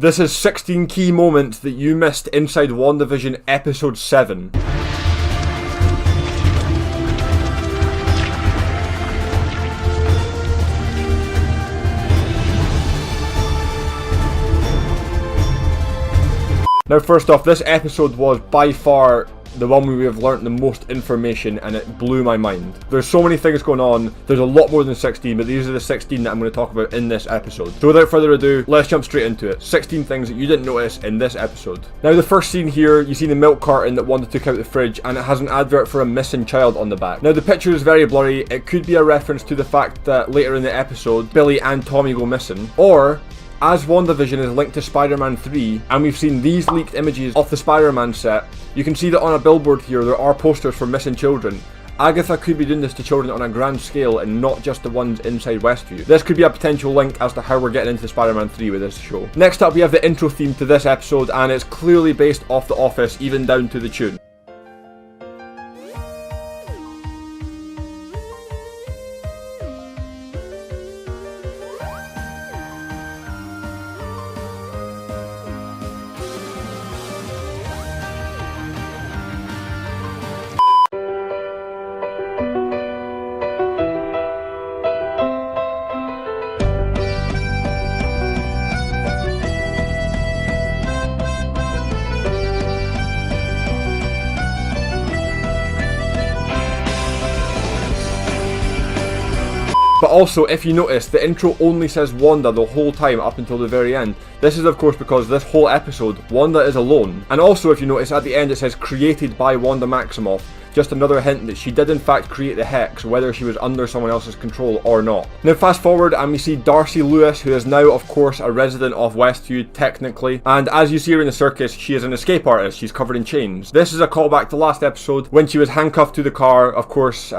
This is 16 key moments that you missed inside WandaVision episode 7. Now first off, this episode was by far the one where we have learnt the most information, and it blew my mind. There's so many things going on, there's a lot more than 16, but these are the 16 that I'm going to talk about in this episode. So without further ado, let's jump straight into it. 16 things that you didn't notice in this episode. Now the first scene here, you see the milk carton that Wanda took out the fridge, and it has an advert for a missing child on the back. Now the picture is very blurry, it could be a reference to the fact that later in the episode, Billy and Tommy go missing, or as WandaVision is linked to Spider-Man 3, and we've seen these leaked images of the Spider-Man set, you can see that on a billboard here there are posters for missing children. Agatha could be doing this to children on a grand scale and not just the ones inside Westview. This could be a potential link as to how we're getting into Spider-Man 3 with this show. Next up we have the intro theme to this episode, and it's clearly based off The Office, even down to the tune. But also, if you notice, the intro only says Wanda the whole time up until the very end. This is of course because this whole episode, Wanda is alone. And also, if you notice, at the end it says created by Wanda Maximoff. Just another hint that she did in fact create the Hex, whether she was under someone else's control or not. Now fast forward and we see Darcy Lewis, who is now of course a resident of Westview technically, and as you see her in the circus, she is an escape artist. She's covered in chains. This is a callback to last episode when she was handcuffed to the car. Of course,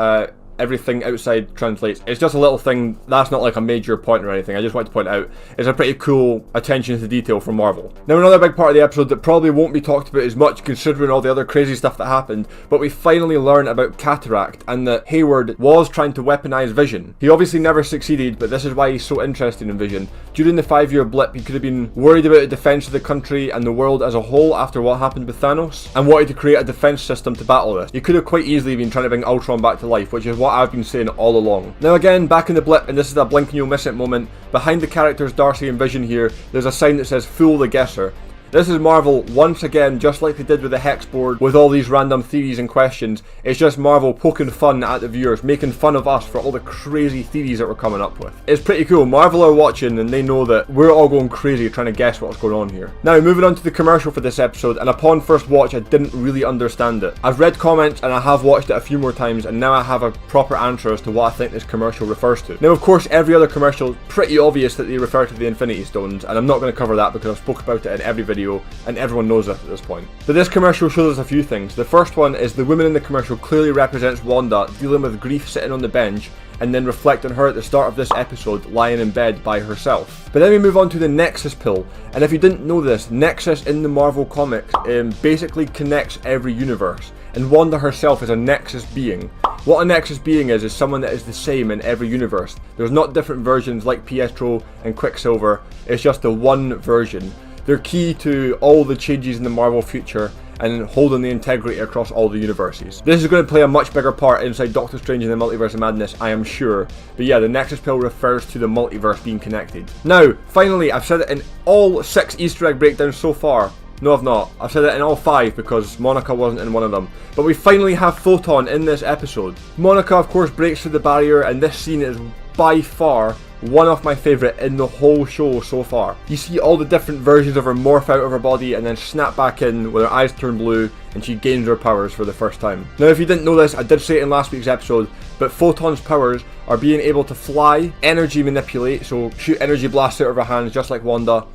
everything outside translates. It's just a little thing, that's not like a major point or anything. I just want to point out it's a pretty cool attention to detail from Marvel. Now another big part of the episode that probably won't be talked about as much considering all the other crazy stuff that happened, but we finally learn about Cataract and that Hayward was trying to weaponize Vision. He obviously never succeeded, but this is why he's so interested in Vision. During the 5-year blip, he could have been worried about the defense of the country and the world as a whole after what happened with Thanos, and wanted to create a defense system to battle this. He could have quite easily been trying to bring Ultron back to life, which is what I've been saying all along. Now again, back in the blip, and this is a blink and you'll miss it moment, behind the characters Darcy and Vision here, there's a sign that says Fool the Guesser. This is Marvel once again, just like they did with the Hex board, with all these random theories and questions. It's just Marvel poking fun at the viewers, making fun of us for all the crazy theories that we're coming up with. It's pretty cool. Marvel are watching and they know that we're all going crazy trying to guess what's going on here. Now moving on to the commercial for this episode, and upon first watch I didn't really understand it. I've read comments and I have watched it a few more times, and now I have a proper answer as to what I think this commercial refers to. Now of course every other commercial, pretty obvious that they refer to the Infinity Stones, and I'm not going to cover that because I've spoke about it in every video and everyone knows that at this point. But this commercial shows us a few things. The first one is the woman in the commercial clearly represents Wanda dealing with grief sitting on the bench, and then reflect on her at the start of this episode lying in bed by herself. But then we move on to the Nexus pill, and if you didn't know this, Nexus in the Marvel comics basically connects every universe, and Wanda herself is a Nexus being. What a Nexus being is someone that is the same in every universe. There's not different versions like Pietro and Quicksilver, it's just the one version. They're key to all the changes in the Marvel future and holding the integrity across all the universes. This is going to play a much bigger part inside Doctor Strange and the Multiverse of Madness, I am sure. But yeah, the Nexus pill refers to the multiverse being connected. Now, finally, I've said it in all 6 Easter egg breakdowns so far. No, I've not. I've said it in all 5 because Monica wasn't in one of them. But we finally have Photon in this episode. Monica, of course, breaks through the barrier, and this scene is by far one of my favourite in the whole show so far. You see all the different versions of her morph out of her body and then snap back in with her eyes turn blue, and she gains her powers for the first time. Now if you didn't know this, I did say it in last week's episode, but Photon's powers are being able to fly, energy manipulate, so shoot energy blasts out of her hands just like Wanda,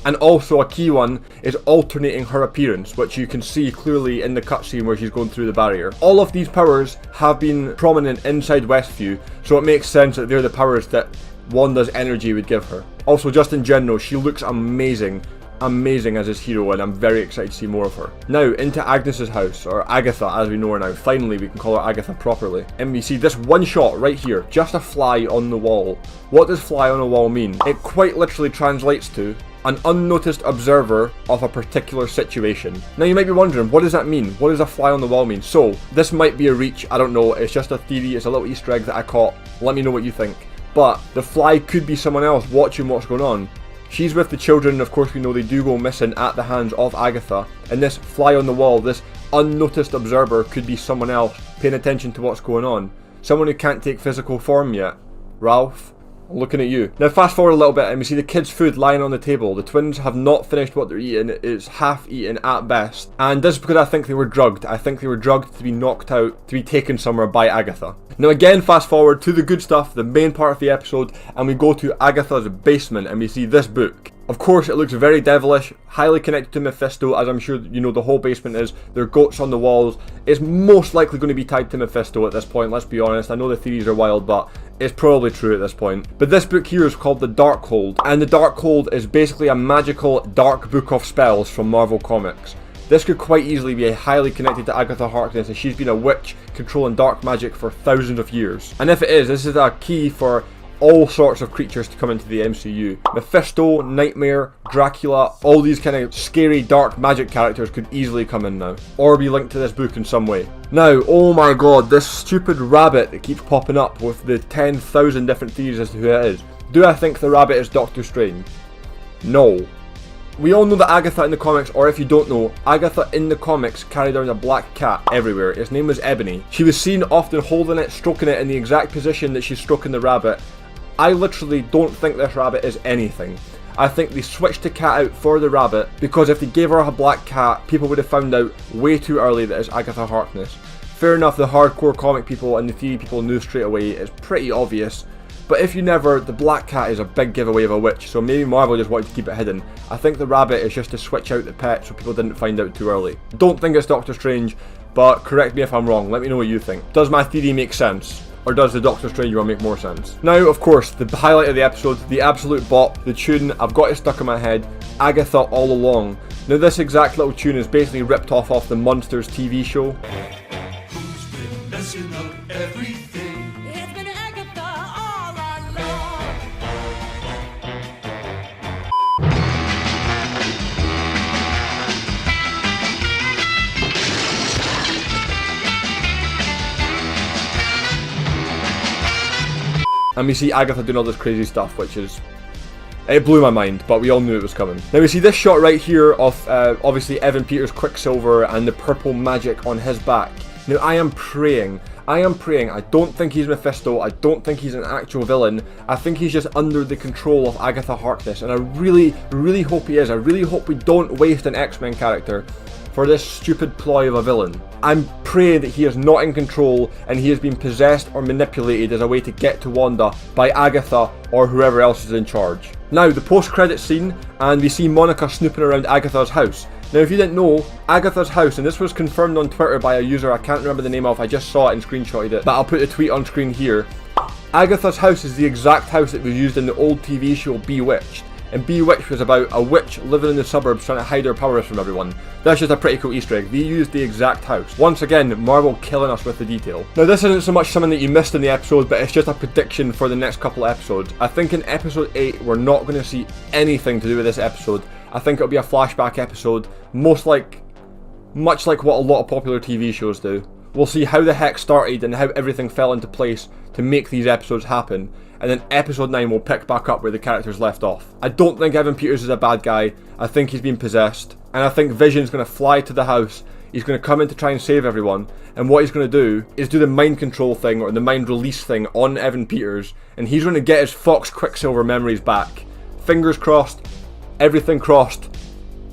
and also a key one is alternating her appearance, which you can see clearly in the cutscene where she's going through the barrier. All of these powers have been prominent inside Westview, so it makes sense that they're the powers that Wanda's energy would give her. Also, just in general, she looks amazing as this hero, and I'm very excited to see more of her. Now, into Agnes's house, or Agatha as we know her now. Finally, we can call her Agatha properly. And we see this one shot right here, just a fly on the wall. What does fly on a wall mean? It quite literally translates to an unnoticed observer of a particular situation. Now you might be wondering, what does that mean? What does a fly on the wall mean? So, this might be a reach, I don't know, it's just a theory, it's a little Easter egg that I caught. Let me know what you think. But the fly could be someone else watching what's going on. She's with the children, and of course we know they do go missing at the hands of Agatha. And this fly on the wall, this unnoticed observer, could be someone else paying attention to what's going on. Someone who can't take physical form yet. Ralph? I'm looking at you. Now fast forward a little bit and we see the kids' food lying on the table. The twins have not finished what they're eating. It's half eaten at best. And this is because I think they were drugged. I think they were drugged to be knocked out, to be taken somewhere by Agatha. Now again, fast forward to the good stuff, the main part of the episode, and we go to Agatha's basement and we see this book. Of course, it looks very devilish, highly connected to Mephisto, as I'm sure you know the whole basement is. There are goats on the walls. It's most likely going to be tied to Mephisto at this point, let's be honest. I know the theories are wild, but it's probably true at this point. But this book here is called The Darkhold, and The Darkhold is basically a magical dark book of spells from Marvel Comics. This could quite easily be highly connected to Agatha Harkness, as she's been a witch controlling dark magic for thousands of years. And if it is, this is a key for all sorts of creatures to come into the MCU. Mephisto, Nightmare, Dracula, all these kind of scary dark magic characters could easily come in now, or be linked to this book in some way. Now, oh my god, this stupid rabbit that keeps popping up with the 10,000 different theories as to who it is. Do I think the rabbit is Doctor Strange? No. We all know that Agatha in the comics, or if you don't know, Agatha in the comics carried around a black cat everywhere. Its name was Ebony. She was seen often holding it, stroking it in the exact position that she's stroking the rabbit. I literally don't think this rabbit is anything. I think they switched the cat out for the rabbit because if they gave her a black cat, people would have found out way too early that it's Agatha Harkness. Fair enough, the hardcore comic people and the theory people knew straight away. It's pretty obvious. But if you never, the black cat is a big giveaway of a witch, so maybe Marvel just wanted to keep it hidden. I think the rabbit is just to switch out the pet so people didn't find out too early. Don't think it's Doctor Strange, but correct me if I'm wrong. Let me know what you think. Does my theory make sense? Or does the Doctor Strange one make more sense? Now, of course, the highlight of the episode, the absolute bop, the tune, I've got it stuck in my head, Agatha All Along. Now this exact little tune is basically ripped off the Monsters TV show. Who's been messing up everything? It's been Agatha all along. And we see Agatha doing all this crazy stuff, which is... it blew my mind, but we all knew it was coming. Now we see this shot right here of obviously Evan Peters' Quicksilver and the purple magic on his back. Now I am praying, I don't think he's Mephisto, I don't think he's an actual villain, I think he's just under the control of Agatha Harkness, and I really, really hope he is. I really hope we don't waste an X-Men character for this stupid ploy of a villain. I'm praying that he is not in control and he has been possessed or manipulated as a way to get to Wanda by Agatha or whoever else is in charge. Now, the post-credit scene, and we see Monica snooping around Agatha's house. Now, if you didn't know, Agatha's house, and this was confirmed on Twitter by a user I can't remember the name of, I just saw it and screenshotted it, but I'll put the tweet on screen here. Agatha's house is the exact house that was used in the old TV show Bewitched. And Bewitched was about a witch living in the suburbs trying to hide her powers from everyone. That's just a pretty cool Easter egg. They used the exact house. Once again, Marvel killing us with the detail. Now this isn't so much something that you missed in the episode, but it's just a prediction for the next couple of episodes. I think in episode 8, we're not going to see anything to do with this episode. I think it'll be a flashback episode, much like what a lot of popular TV shows do. We'll see how the heck started and how everything fell into place to make these episodes happen. And then episode 9 will pick back up where the characters left off. I don't think Evan Peters is a bad guy. I think he's been possessed. And I think Vision's going to fly to the house. He's going to come in to try and save everyone. And what he's going to do is do the mind control thing or the mind release thing on Evan Peters. And he's going to get his Fox Quicksilver memories back. Fingers crossed. Everything crossed.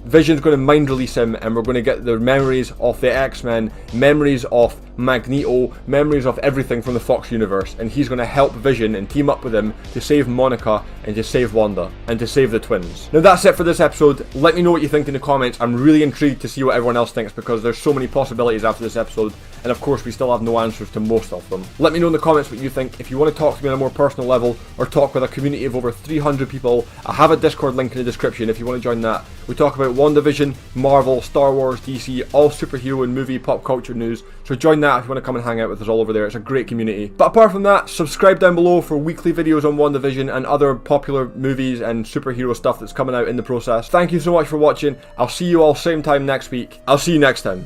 Vision's going to mind release him and we're going to get the memories of the X-Men, memories of Magneto, memories of everything from the Fox universe, and he's going to help Vision and team up with him to save Monica and to save Wanda and to save the twins. Now that's it for this episode. Let me know what you think in the comments. I'm really intrigued to see what everyone else thinks because there's so many possibilities after this episode and of course we still have no answers to most of them. Let me know in the comments what you think. If you want to talk to me on a more personal level, or talk with a community of over 300 people, I have a Discord link in the description if you want to join that. We talk about WandaVision, Marvel, Star Wars, DC, all superhero and movie pop culture news, so join that if you want to come and hang out with us all over there. It's a great community. But apart from that, subscribe down below for weekly videos on WandaVision and other popular movies and superhero stuff that's coming out in the process. Thank you so much for watching. I'll see you all same time next week. I'll see you next time.